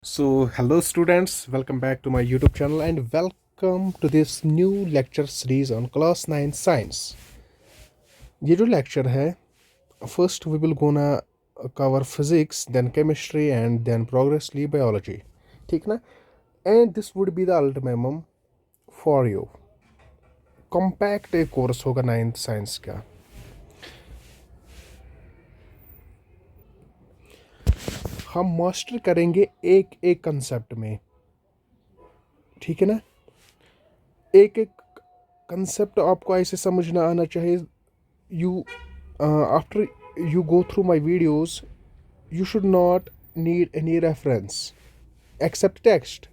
Hello students, welcome back to my YouTube channel and welcome to this new lecture series on class 9 science. ये जो lecture है, first we will gonna cover physics, then chemistry and then progressively biology. ठीक ना? And this would be the ultimum for you. Compact एक course होगा 9th science का. हम master करेंगे एक एक कंसेप्ट में, ठीक है ना? एक एक कंसेप्ट आपको ऐसे समझना आना चाहिए. You after you go through my videos, you should not need any reference except text.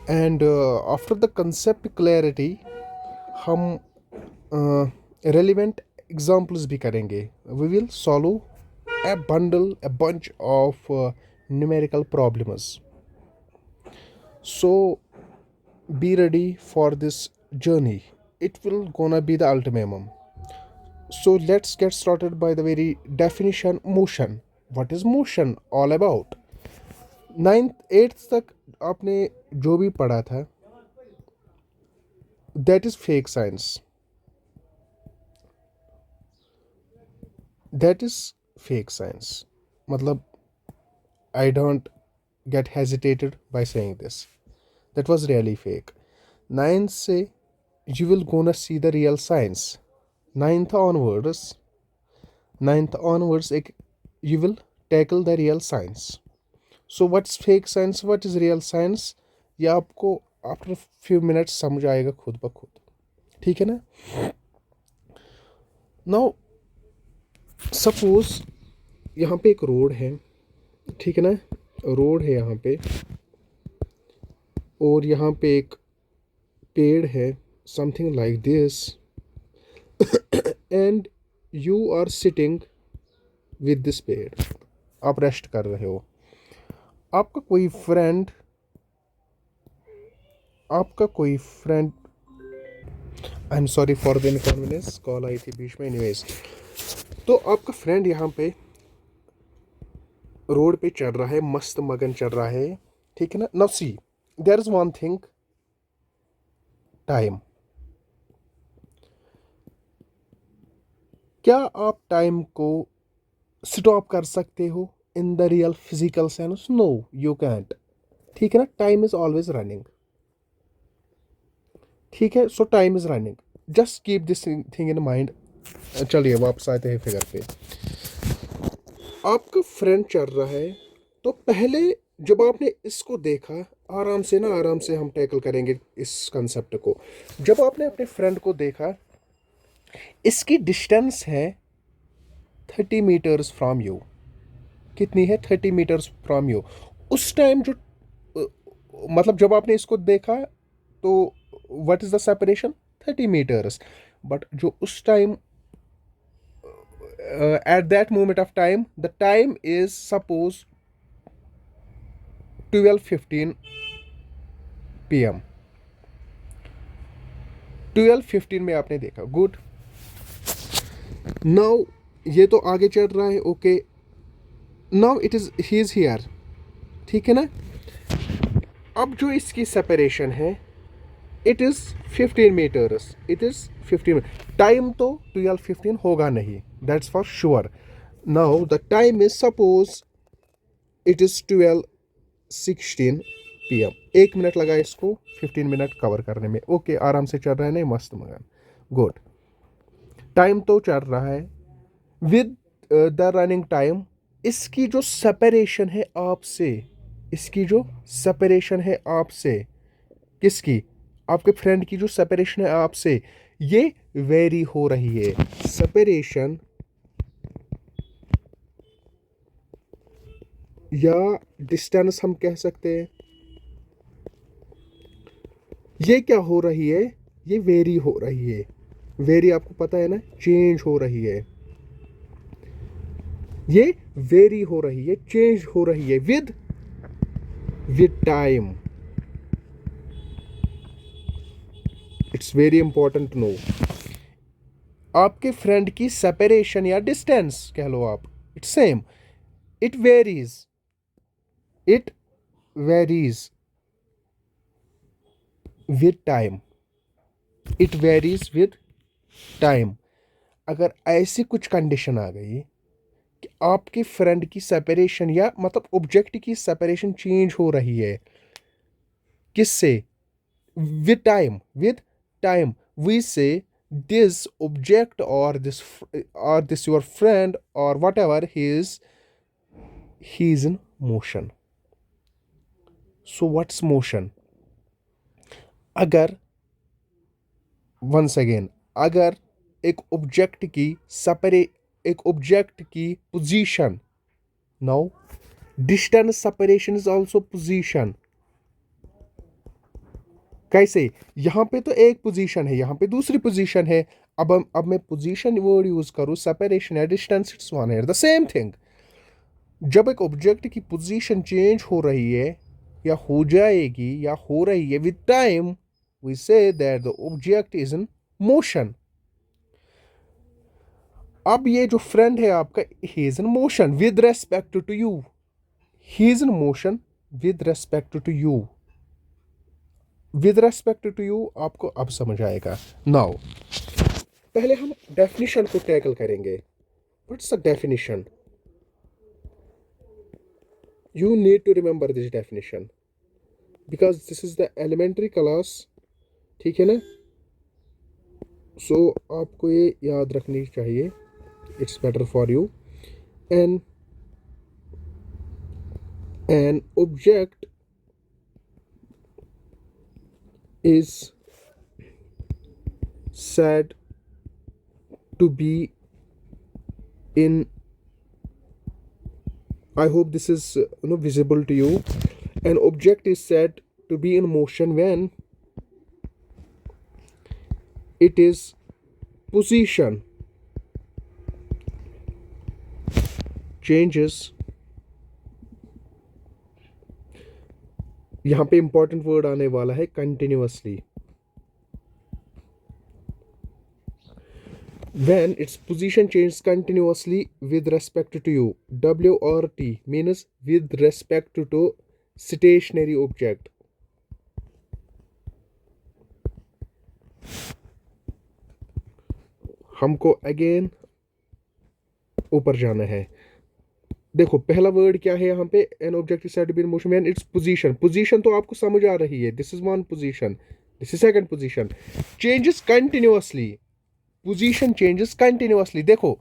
And after the concept clarity, हम relevant examples भी करेंगे. We will solve a bunch of numerical problems. So be ready for this journey. It will gonna be the ultimum. So let's get started by the very definition. Motion. What is motion all about? 9th 8th तक आपने जो भी पढ़ा था, that is fake science. That is fake science. मतलब I don't get hesitated by saying this. That was really fake. 9th से you will gonna see the real science. 9th onwards you will tackle the real science. So what's fake science, what is real science, ये आपको after few minutes समझ आएगा खुद ब खुद. ठीक है ना? Now suppose यहाँ पे एक रोड है, ठीक है ना? रोड है यहाँ पे और यहाँ पे एक पेड़ है, something like this, and you are sitting with this पेड़. आप रेस्ट कर रहे हो. आपका कोई friend I am sorry for the inconvenience, call आई थी बीच में. एनीवेज, तो आपका फ्रेंड यहाँ पे रोड पे चल रहा है, मस्त मगन चल रहा है, ठीक है ना? Now see, there is one thing, time. क्या आप टाइम को स्टॉप कर सकते हो in the real physical sense? No, you can't. ठीक है ना? Time is always running. ठीक है? So time is running. Just keep this thing in mind. चलिए वापस आते हैं फिगर पे. आपका फ्रेंड चल रहा है, तो पहले जब आपने इसको देखा, आराम से हम टैकल करेंगे इस कंसेप्ट को. जब आपने अपने फ्रेंड को देखा, इसकी डिस्टेंस है 30 मीटर्स फ्रॉम यू. कितनी है? 30 मीटर्स फ्रॉम यू. उस टाइम जो मतलब जब आपने इसको देखा, तो what is the separation? 30 meters. But जो उस time at that moment of time, the time is suppose 12:15 PM. 12:15 में आपने देखा. गुड. नाउ ये तो आगे चल रहा है. Okay, now he is here. ठीक है ना? अब जो इसकी सेपरेशन है, it is 15 meters. It is 15. Time तो 12:15 होगा नहीं, that's for sure. Now the time is suppose it is 12:16 PM. 1 minute लगा इसको 15 मिनट कवर करने में. ओके, आराम से चल रहा है, नहीं? मस्त मगन. गुड. टाइम तो चल रहा है. विद द रनिंग टाइम, इसकी जो सेपरेशन है आपसे, किसकी? आपके फ्रेंड की जो सेपरेशन है आपसे, ये वेरी हो रही है. सेपरेशन या डिस्टेंस हम कह सकते हैं. ये क्या हो रही है? ये वेरी हो रही है. वेरी आपको पता है ना, चेंज हो रही है. ये वेरी हो रही है, चेंज हो रही है with time. It's very important to know. आपके फ्रेंड की सेपरेशन या डिस्टेंस कह लो आप, it's same. It varies. It varies with time. It varies with time. अगर ऐसी कुछ कंडीशन आ गई कि आपके फ्रेंड की सेपरेशन या मतलब ऑब्जेक्ट की सेपरेशन चेंज हो रही है, किससे? With time we say this object or this your friend or whatever he is in motion. So what's motion? अगर once again अगर एक ऑब्जेक्ट की position, now distance separation is also position. कैसे? यहाँ पे तो एक पोजीशन है, यहाँ पे दूसरी पोजीशन है. अब मैं पोजीशन वर्ड यूज करूँ, सेपरेशन या डिस्टेंस, इट्स वन है, द सेम थिंग. जब एक ऑब्जेक्ट की पोजीशन चेंज हो रही है या हो जाएगी या हो रही है with time, we say that the object is in motion. अब ये जो फ्रेंड है आपका, he is in motion with respect to you. He is in motion with respect to you. With respect to you आपको अब समझ आएगा. Now पहले हम डेफिनेशन को टैकल करेंगे. What's the definition? You need to remember this definition because this is the elementary class. ठीक है ना? सो आपको ये याद रखनी चाहिए. It's better for you. An object is said to be in, I hope this is visible to you. An object is said to be in motion when it is position changes. यहां पे important word आने वाला है continuously. when its position changes continuously with respect to you. W or T means with respect to stationary object. हमको again ऊपर जाना है. देखो पहला वर्ड क्या है यहाँ पे? An object is said to be in motion when its position. Position तो आपको समझ आ रही है. This is one position, this is second position. Changes continuously. Position changes continuously. देखो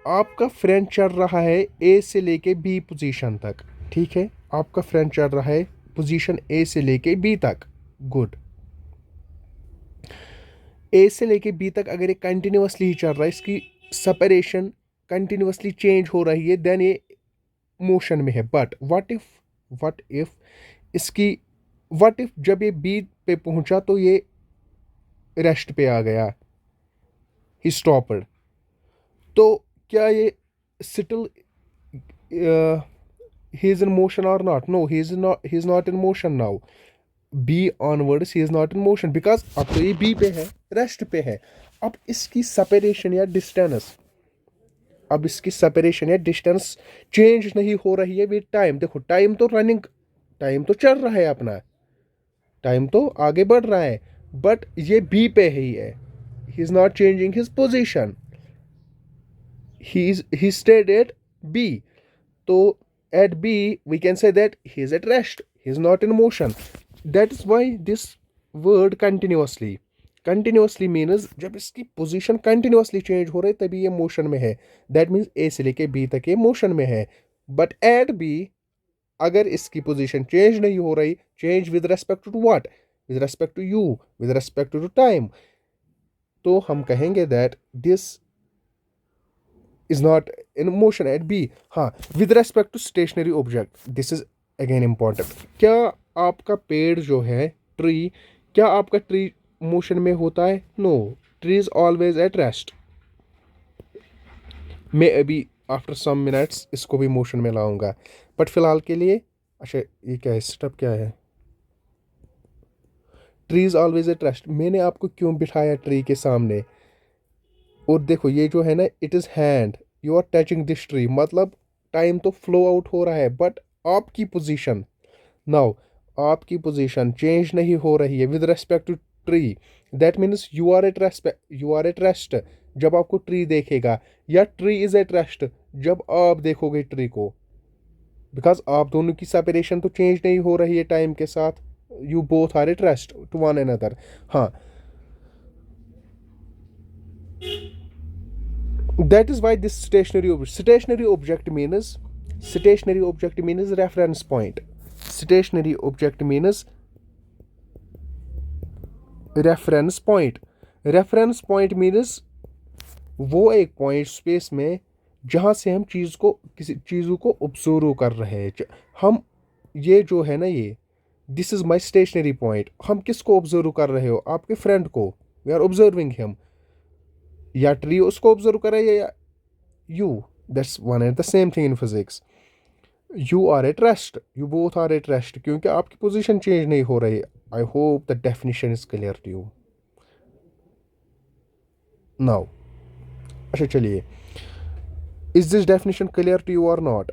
आपका फ्रेंड चल रहा है ए से लेके बी पोजीशन तक. ठीक है, आपका फ्रेंड चल रहा है पोजीशन ए से लेके बी तक. गुड. ए से लेके बी तक अगर ये कंटिन्यूअसली ही चल रहा है, इसकी सेपरेशन कंटिन्यूअसली चेंज हो रही है, देन ये मोशन में है. बट व्हाट इफ जब ये बी पे पहुंचा तो ये रेस्ट पे आ गया, ही स्टॉप्ड, तो क्या ये still he is in motion और not? No, he is not in motion now. B onwards he is not in motion because अब तो ये बी पे है, रेस्ट पे है. अब इसकी सेपरेशन या डिस्टेंस चेंज नहीं हो रही है विद टाइम. देखो टाइम तो चल रहा है अपना, टाइम तो आगे बढ़ रहा है, बट ये बी पे ही है. ही is not changing his position. he stayed at B. So at B we can say that he is at rest, he is not in motion. That is why this word continuously means जब इसकी position continuously change हो रही है तभी ये motion में है. That means ए से लेके बी तक ये मोशन में है. बट एट बी अगर इसकी पोजीशन चेंज नहीं हो रही, change with respect to what? With respect to you, with respect to time, तो हम कहेंगे that this is not in motion at B. हाँ, with respect to stationary object, this is again important. क्या आपका पेड़ जो है, ट्री, क्या आपका ट्री मोशन में होता है? No, tree is always at rest. मैं अभी आफ्टर सम मिनट्स इसको भी मोशन में लाऊंगा, बट फिलहाल के लिए अच्छा ये क्या है, स्टेप क्या है? Tree is always at rest. मैंने आपको क्यों बिठाया ट्री के सामने? और देखो ये जो है ना, it is hand, you are touching this tree, मतलब टाइम तो फ्लो आउट हो रहा है, बट आपकी पोजीशन नाउ, आपकी पोजीशन चेंज नहीं हो रही है with respect to tree. That means you are at rest, you are at rest जब आपको ट्री देखेगा, या ट्री इज एट रेस्ट जब आप देखोगे ट्री को, बिकॉज आप दोनों की सेपरेशन तो चेंज नहीं हो रही है टाइम के साथ, you both are at rest to one another. हाँ, that is why this stationary object means reference point. Stationary object means reference point. Reference point means वो एक पॉइंट स्पेस में जहाँ से हम किसी चीज़ों को ऑब्जर्व कर रहे हैं। हम ये जो है ना, ये this is my stationary point. हम किसको ऑब्जर्व कर रहे हो? आपके फ्रेंड को। We are observing him. या ट्री उसको ऑब्जर्व कर रहे हैं, या you. That's one and the same thing in physics. You are at rest, you both are at rest, क्योंकि आपकी पोजीशन चेंज नहीं हो रही। I hope the definition is clear to you now. अच्छा चलिए, is this definition clear to you और not?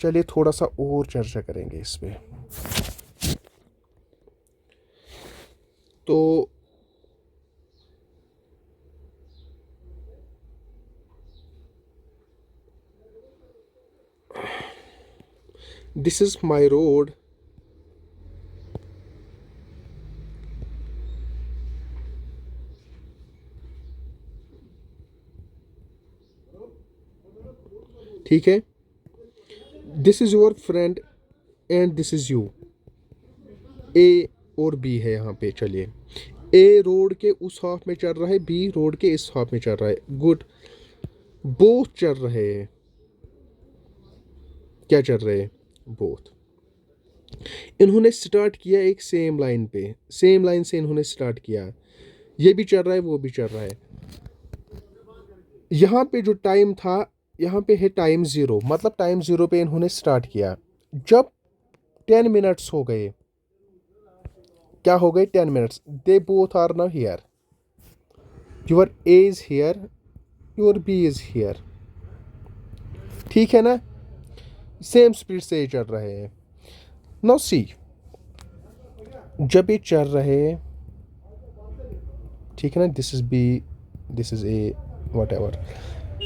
चलिए थोड़ा सा और चर्चा करेंगे इस पे। तो दिस इज माई रोड, ठीक है। This is your friend and this is you. A और बी है यहाँ पे। चलिए, ए रोड के उस हाफ में चल रहा है, बी रोड के इस हाफ में चल रहा है। गुड, बोथ चल रहे हैं। क्या चल रहे हैं? बोथ। इन्होंने स्टार्ट किया एक सेम लाइन पे, सेम लाइन से इन्होंने स्टार्ट किया। ये भी चल रहा है, वो भी चल रहा है। यहाँ पे जो टाइम था, यहाँ पे है टाइम 0, मतलब टाइम 0 पे इन्होंने स्टार्ट किया। जब 10 मिनट्स हो गए, क्या हो गए? 10 minutes. They both are now here. Your A is here, your B is here. ठीक है ना? सेम स्पीड से ये चल रहे हैं। नाउ सी, जब ये चल रहे हैं, ठीक है ना, this is B, this is A, whatever.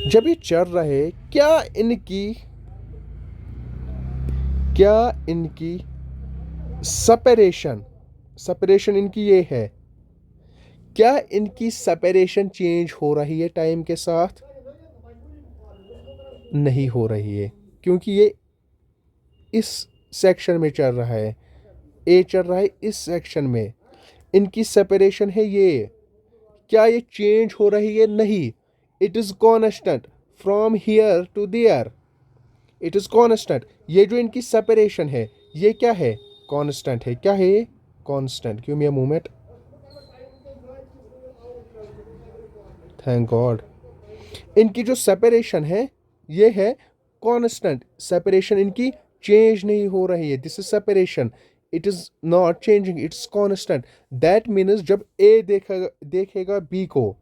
जब ये चल रहे, क्या इनकी सेपरेशन इनकी ये है, क्या इनकी सेपरेशन चेंज हो रही है टाइम के साथ? नहीं हो रही है, क्योंकि ये इस सेक्शन में चल रहा है, ए चल रहा है इस सेक्शन में। इनकी सेपरेशन है ये। क्या ये चेंज हो रही है? नहीं। It is constant from here to there. It is constant. ये जो इनकी सेपरेशन है, ये क्या है? कांस्टेंट है। क्या है ये? Constant. Give me a moment. Thank God. इनकी जो सेपरेशन है, ये है कांस्टेंट। सेपरेशन इनकी चेंज नहीं हो रही है। This is separation, it is not changing, it's constant. That means जब ए देखेगा बी को,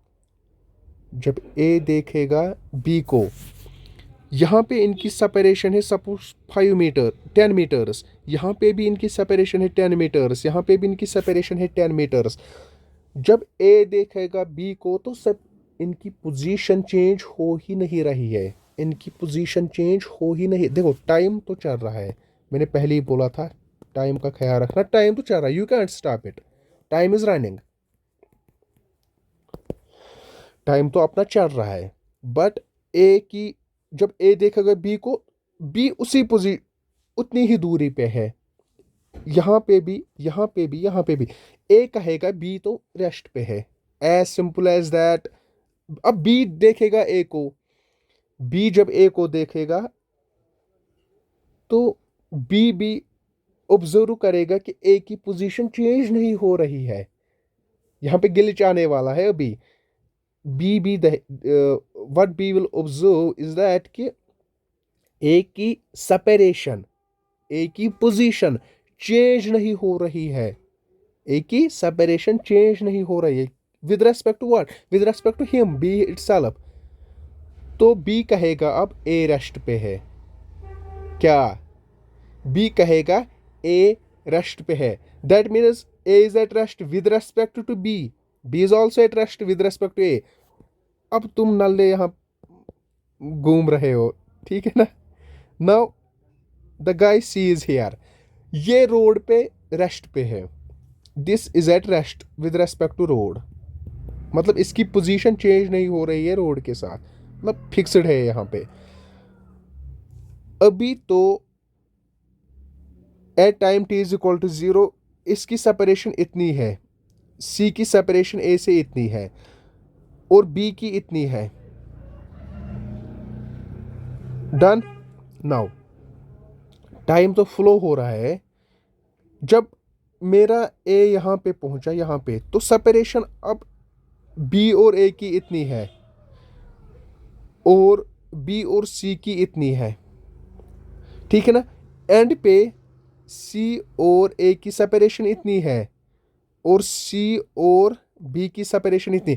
जब ए देखेगा बी को, यहाँ पे इनकी सेपरेशन है सपोज 5 मीटर, 10 मीटर्स। यहाँ पे भी इनकी सेपरेशन है 10 मीटर्स, यहाँ पे भी इनकी सेपरेशन है 10 मीटर्स। जब ए देखेगा बी को, तो सब इनकी पोजीशन चेंज हो ही नहीं रही है। इनकी पोजीशन चेंज हो ही नहीं। देखो, टाइम तो चल रहा है, मैंने पहले ही बोला था टाइम का ख्याल रखना। टाइम तो चल रहा है, you can't stop it, time is running. Time तो अपना चल रहा है, बट ए की, जब ए देखेगा बी को, बी उतनी ही दूरी पे है। यहाँ पे भी, यहाँ पे भी, यहाँ पे भी। ए कहेगा बी तो रेस्ट पे है। As simple as that. अब बी देखेगा ए को, बी जब ए को देखेगा, तो बी भी ऑब्जर्व करेगा कि ए की पोजीशन चेंज नहीं हो रही है। यहाँ पे गिलिच आने वाला है अभी। B what B will observe is that कि ए की सेपरेशन, ए की पोजीशन चेंज नहीं हो रही है। ए की सेपरेशन चेंज नहीं हो रही है with respect to what? With respect to him, B itself. तो बी कहेगा अब ए रेस्ट पे है। क्या? बी कहेगा ए रेस्ट पे है, that means A is at rest with respect to B, B is also at rest with respect to A. अब तुम नल्ले यहाँ घूम रहे हो, ठीक है ना। Now the guy C is here, ये रोड पे रेस्ट पे है, this is at rest with respect to road, मतलब इसकी पोजीशन चेंज नहीं हो रही है रोड के साथ, मतलब फिक्स्ड है यहाँ पे। अभी तो at time t is equal to 0 इसकी सेपरेशन इतनी है, c की सेपरेशन a से इतनी है और b की इतनी है। डन। नाउ टाइम तो फ्लो हो रहा है, जब मेरा a यहाँ पे पहुंचा यहाँ पे, तो सेपरेशन अब b और a की इतनी है और b और c की इतनी है, ठीक है ना। एंड पे c और a की सेपरेशन इतनी है और c और b की सेपरेशन इतनी।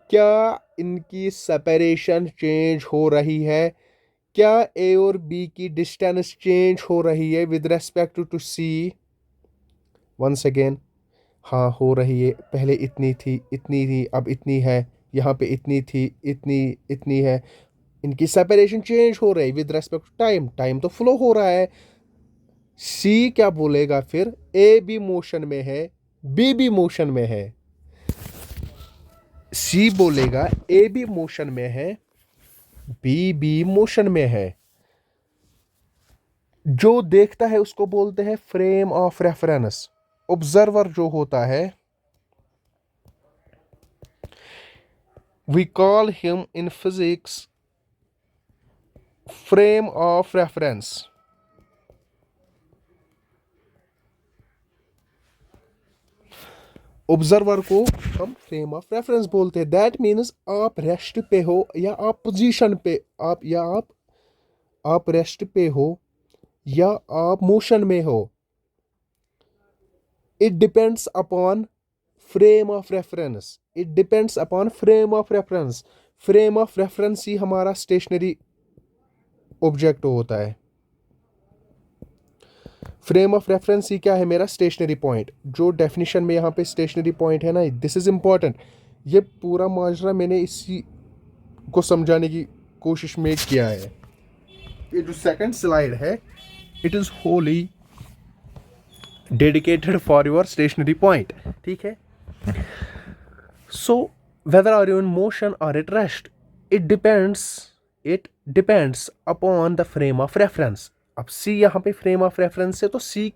क्या इनकी सेपरेशन चेंज हो रही है? क्या a और b की डिस्टेंस चेंज हो रही है with respect to c? Once again, हाँ हो रही है। पहले इतनी थी अब इतनी है, यहाँ पे इतनी थी इतनी है। इनकी सेपरेशन चेंज हो रही है with respect to time, time तो फ्लो हो रहा है। सी क्या बोलेगा फिर? ए भी मोशन में है, बी भी मोशन में है। सी बोलेगा ए भी मोशन में है, बी भी मोशन में है। जो देखता है उसको बोलते हैं फ्रेम ऑफ रेफरेंस। ऑब्जर्वर जो होता है, we call him in physics frame of reference. Observer को हम फ्रेम ऑफ रेफरेंस बोलते हैं। दैट मीन्स आप रेस्ट पे हो या आप पोजीशन पे, आप रेस्ट पे हो या आप मोशन में हो, it depends upon frame of reference. It depends upon frame of reference. Frame of reference ही हमारा स्टेशनरी ऑब्जेक्ट होता है। फ्रेम ऑफ रेफरेंस ही क्या है? मेरा स्टेशनरी पॉइंट। जो डेफिनेशन में यहाँ पे स्टेशनरी पॉइंट है ना, दिस इज इंपॉर्टेंट। ये पूरा माजरा मैंने इसी को समझाने की कोशिश में किया है। ये जो सेकंड स्लाइड है, it is wholly dedicated for your stationary point, ठीक है। So whether are you in motion और at rest, it depends upon the frame of reference. अब सी यहाँ पे फ्रेम ऑफ रेफरेंस है, तो सी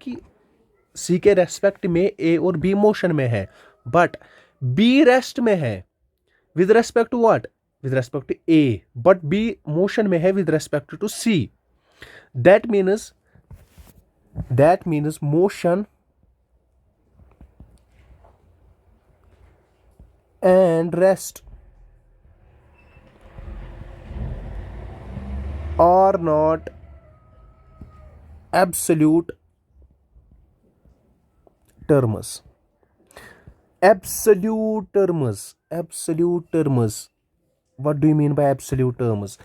के रेस्पेक्ट में ए और बी मोशन में है, बट बी रेस्ट में है with respect to what? With respect to A, but B motion में है with respect to C. That means motion and rest are not absolute terms. Absolute terms. What do you mean by absolute terms?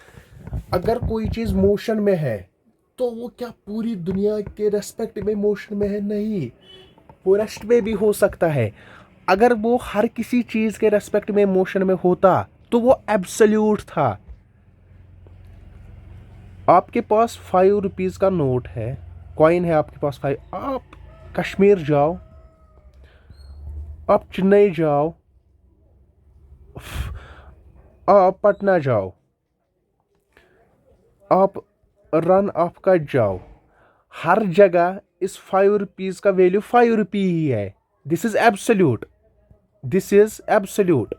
अगर कोई चीज motion में है तो वो क्या पूरी दुनिया के रेस्पेक्ट में मोशन में है? नहीं, वो रेस्ट में भी हो सकता है। अगर वो हर किसी चीज के रेस्पेक्ट में मोशन में होता तो वो एब्सोल्यूट था। आपके पास 5 रुपीज का नोट है, कॉइन है आपके पास 5, आप कश्मीर जाओ, आप चेन्नई जाओ, आप पटना जाओ, आप रन ऑफ कट जाओ, हर जगह इस 5 रुपीज का वैल्यू 5 रुपी ही है। This is absolute. This is absolute.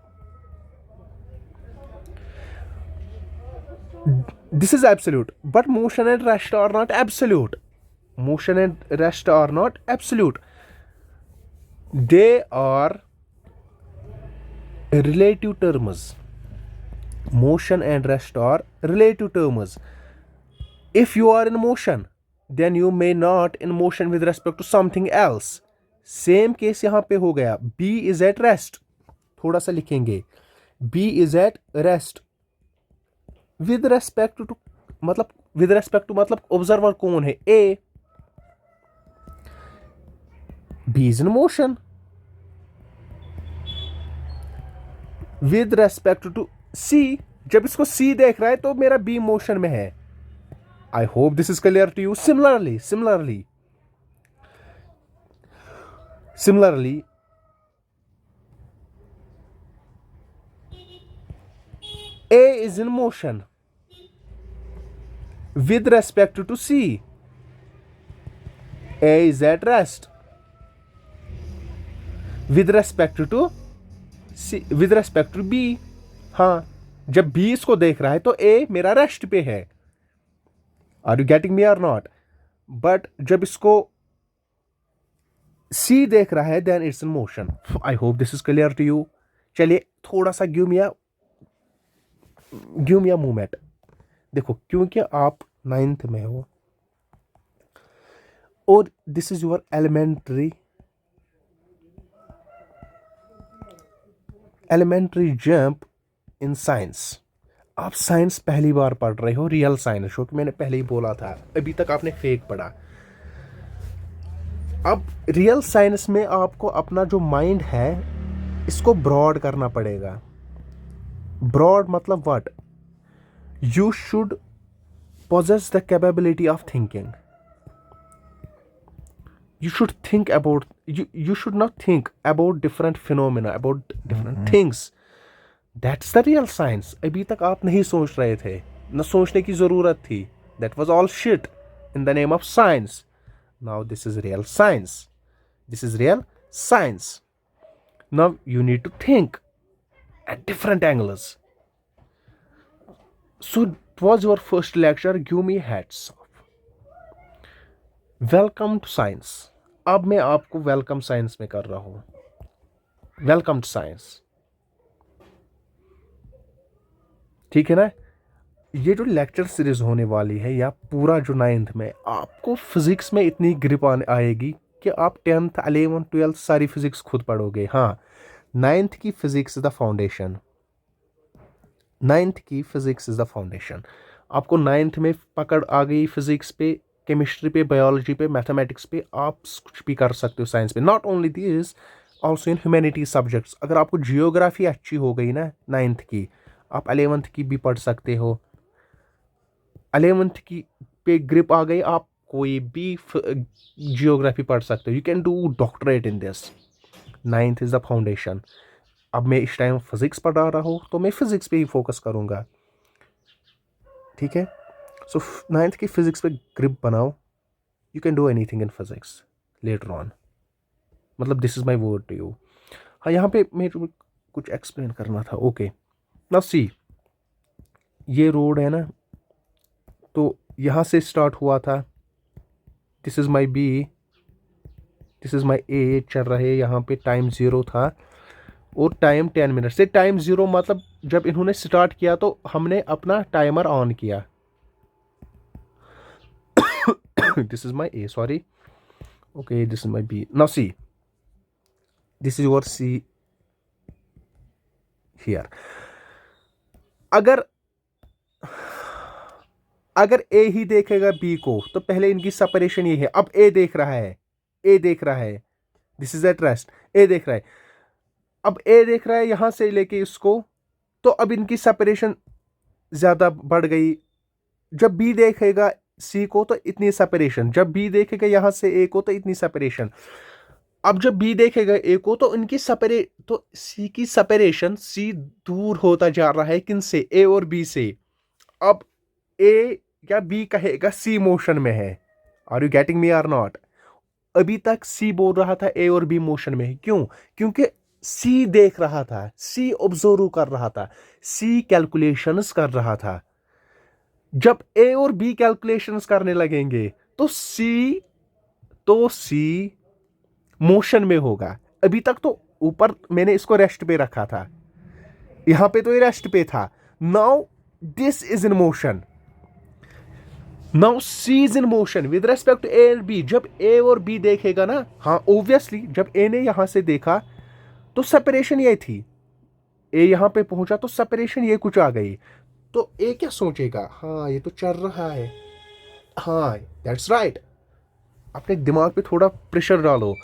This is absolute. But motion and rest are not absolute. Motion and rest are not absolute. They are relative terms. Motion and rest are relative terms. If you are in motion, then you may not in motion with respect to something else. Same case यहां पे हो गया। B is at rest, थोड़ा सा लिखेंगे, B is at rest with respect to, मतलब with respect to मतलब observer कौन है, A, B is in motion with respect to C, जब इसको सी देख रहा है तो मेरा बी मोशन में है। I hope this is clear to you. Similarly A is in motion with respect to C. A is at rest with respect to C, with respect to B. हाँ, जब B इसको देख रहा है तो A मेरा रेस्ट पे है। Are you getting me or not? But जब इसको C देख रहा है then it's in motion. I hope this is clear to you. चलिए थोड़ा सा give me a moment. देखो, क्योंकि आप 9th में हो और this is your elementary jump in science. आप साइंस पहली बार पढ़ रहे हो, रियल साइंस, जो कि मैंने पहले ही बोला था, अभी तक आपने फेक पढ़ा। अब रियल साइंस में आपको अपना जो माइंड है इसको ब्रॉड करना पड़ेगा। ब्रॉड मतलब what? You should possess the capability of thinking. You should think about, you should not think about different phenomena, about different things. That's the real science. अभी तक आप नहीं सोच रहे थे, न सोचने की जरूरत थी। That was all shit in the name of science. Now this is real science. This is real science. Now you need to think at different angles. So it was your first lecture. Give me hats off. Welcome to science. अब मैं आपको welcome science में कर रहा हूं। Welcome to science, ठीक है ना? ये जो लेक्चर सीरीज होने वाली है या पूरा जो 9th में, आपको फिजिक्स में इतनी ग्रिप आएगी कि आप 10th 11th 12th सारी फिजिक्स खुद पढ़ोगे। हाँ, 9th की physics is the foundation. 9th की फिजिक्स इज द फाउंडेशन। आपको 9th में पकड़ आ गई फिजिक्स पे, केमिस्ट्री पे, बायोलॉजी पे, मैथमेटिक्स पे, आप कुछ भी कर सकते हो साइंस पे। Not only this, also in humanity subjects. अगर आपको जियोग्राफी अच्छी हो गई ना 9th की, आप 11th की भी पढ़ सकते हो। 11th की पे ग्रिप आ गई, आप कोई भी जियोग्राफी पढ़ सकते हो। You can do doctorate in this. 9th is the foundation. अब मैं इस टाइम फिजिक्स पढ़ा रहा हूँ तो मैं फिजिक्स पे ही फोकस करूंगा, ठीक है? सो 9th की फिजिक्स पे ग्रिप बनाओ। You can do anything in physics later on. मतलब this is my word to you. हाँ, यहाँ पे मेरे कुछ एक्सप्लेन करना था। ओके, नाउ सी, ये रोड है ना, तो यहाँ से स्टार्ट हुआ था। This is my B, this is my A चल रहे। यहाँ पे टाइम 0 था और टाइम 10 मिनट से। टाइम 0 मतलब जब इन्होंने स्टार्ट किया तो हमने अपना टाइमर ऑन किया। This is my A, sorry. Okay, this is my B. Now see, this is your C here. अगर ए ही देखेगा बी को तो पहले इनकी सेपरेशन ये है। अब ए देख रहा है, दिस इज एट रेस्ट। ए देख रहा है, अब ए देख रहा है यहां से लेके इसको, तो अब इनकी सेपरेशन ज्यादा बढ़ गई। जब बी देखेगा सी को तो इतनी सेपरेशन, जब बी देखेगा यहां से ए को तो इतनी सेपरेशन। अब जब बी देखेगा ए को तो इनकी तो सी की सेपरेशन, सी दूर होता जा रहा है किनसे? ए और बी से। अब ए या बी कहेगा सी मोशन में है। Are you getting me or not? अभी तक सी बोल रहा था ए और बी मोशन में है। क्यों? क्योंकि सी देख रहा था, सी ऑब्जर्व कर रहा था, सी कैलकुलेशंस कर रहा था। जब ए और बी कैलकुलेशंस करने लगेंगे तो सी मोशन में होगा। अभी तक तो ऊपर मैंने इसको रेस्ट पे रखा था, यहां पे तो ये रेस्ट पे था। Now this is in motion. Now C is in motion with respect to A and B. जब ए और बी देखेगा ना, हाँ ऑब्वियसली जब ए ने यहां से देखा तो सेपरेशन ये थी। ए यहां पे पहुंचा तो सेपरेशन ये कुछ आ गई। तो ए क्या सोचेगा, हाँ ये तो चल रहा है, हाँ दैट्स राइट। अपने दिमाग पे थोड़ा प्रेशर डालो।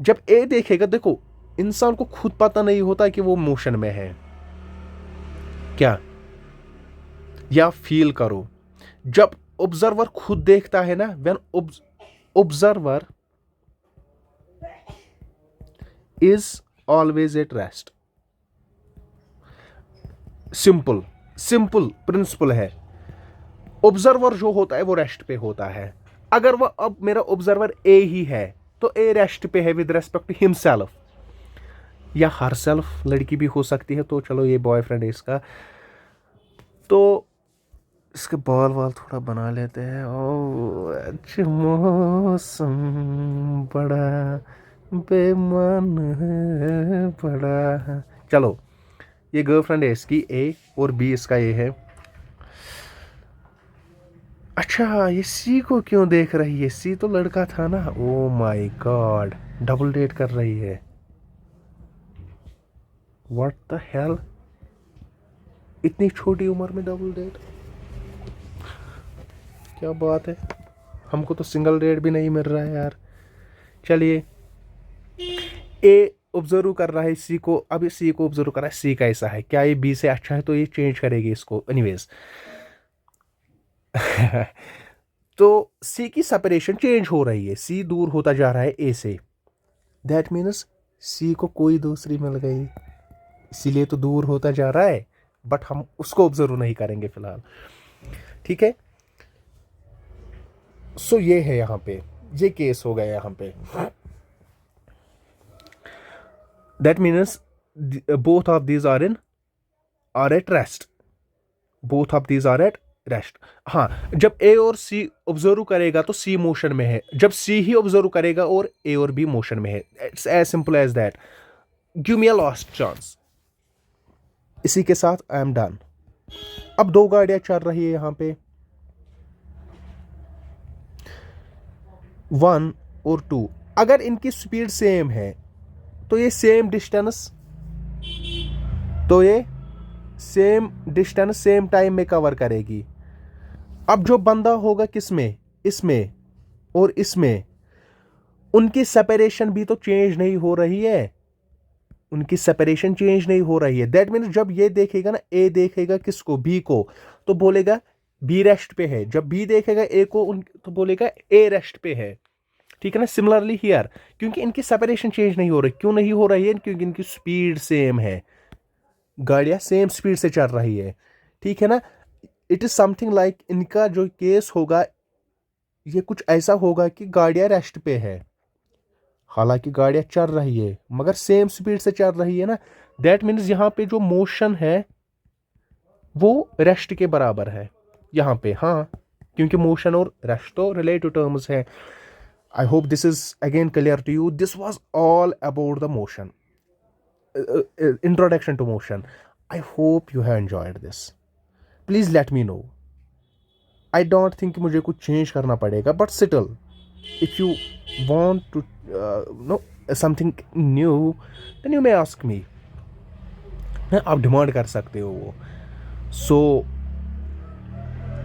जब ए देखेगा, देखो इंसान को खुद पता नहीं होता कि वो मोशन में है क्या, या फील करो। जब ऑब्जर्वर खुद देखता है ना, when observer is always at rest. Simple simple principal है। ऑब्जर्वर जो होता है वो रेस्ट पे होता है। अगर वो, अब मेरा ऑब्जर्वर ए ही है, तो ए रेस्ट पे है विद रेस्पेक्ट टू हिमसेल्फ या हर सेल्फ। लड़की भी हो सकती है, तो चलो ये बॉयफ्रेंड है इसका, तो इसके बाल वाल थोड़ा बना लेते हैं। ओ आज मौसम बड़ा बेमान है, बड़ा। चलो, ये गर्लफ्रेंड है इसकी ए, और बी इसका ये है। अच्छा, ये सी को क्यों देख रही है? सी तो लड़का था ना। Oh my god, double date कर रही है। व्हाट द हेल, इतनी छोटी उम्र में डबल डेट, क्या बात है। हमको तो सिंगल डेट भी नहीं मिल रहा है यार। चलिए, ए ऑब्जर्व कर रहा है सी को, अब सी को ऑब्जर्व कर रहा है सी कैसा है, क्या ये बी से अच्छा है, तो ये चेंज करेगी इसको एनीवेज। तो सी की सेपरेशन चेंज हो रही है, सी दूर होता जा रहा है ए से। दैट मीन्स सी को कोई दूसरी मिल गई, इसीलिए तो दूर होता जा रहा है, बट हम उसको ऑब्जर्व नहीं करेंगे फिलहाल, ठीक है। सो ये है यहाँ पे, ये केस हो गया यहाँ पे। That means both of these are at rest, both of these are at rest. हाँ, जब ए और सी ऑब्जर्व करेगा तो सी मोशन में है, जब सी ही ऑब्जर्व करेगा और ए और बी मोशन में है। It's as simple as that. Give me a last chance. इसी के साथ आई एम डन। अब दो गाड़ियां चल रही है यहाँ पे, 1 और 2। अगर इनकी स्पीड सेम है तो ये सेम डिस्टेंस, सेम टाइम में कवर करेगी। अब जो बंदा होगा किसमें, इसमें और इसमें, उनकी सेपरेशन भी तो चेंज नहीं हो रही है, उनकी सेपरेशन चेंज नहीं हो रही है। दैट मीन्स जब ये देखेगा ना, ए देखेगा किसको, बी को, तो बोलेगा बी रेस्ट पे है। जब बी देखेगा ए को, तो बोलेगा ए रेस्ट पे है, ठीक है ना। सिमिलरली हियर, क्योंकि इनकी सेपरेशन चेंज नहीं हो रही। क्यों नहीं हो रही है? क्योंकि इनकी स्पीड सेम है, गाड़ियां सेम स्पीड से चल रही है, ठीक है ना। इट इज समथिंग लाइक, इनका जो केस होगा ये कुछ ऐसा होगा कि गाड़ियां रेस्ट पे है, हालांकि गाड़ियां चल रही है मगर सेम स्पीड से चल रही है ना। दैट मीन्स यहाँ पे जो मोशन है वो रेस्ट के बराबर है यहाँ पे, हाँ, क्योंकि मोशन और रेस्ट तो रिलेटिव टर्म्स है। I hope this is again clear to you. This was all about the motion, introduction to motion. I hope you have enjoyed this. Please let me know. I don't think मुझे कुछ change करना पड़ेगा, but still, if you want to know something new, then you may ask me. आप demand कर सकते हो वो। So,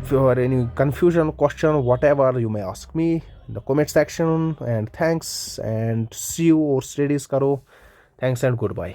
for any confusion, question, whatever, you may ask me in the comment section. And thanks, and see you, और studies करो. Thanks and goodbye.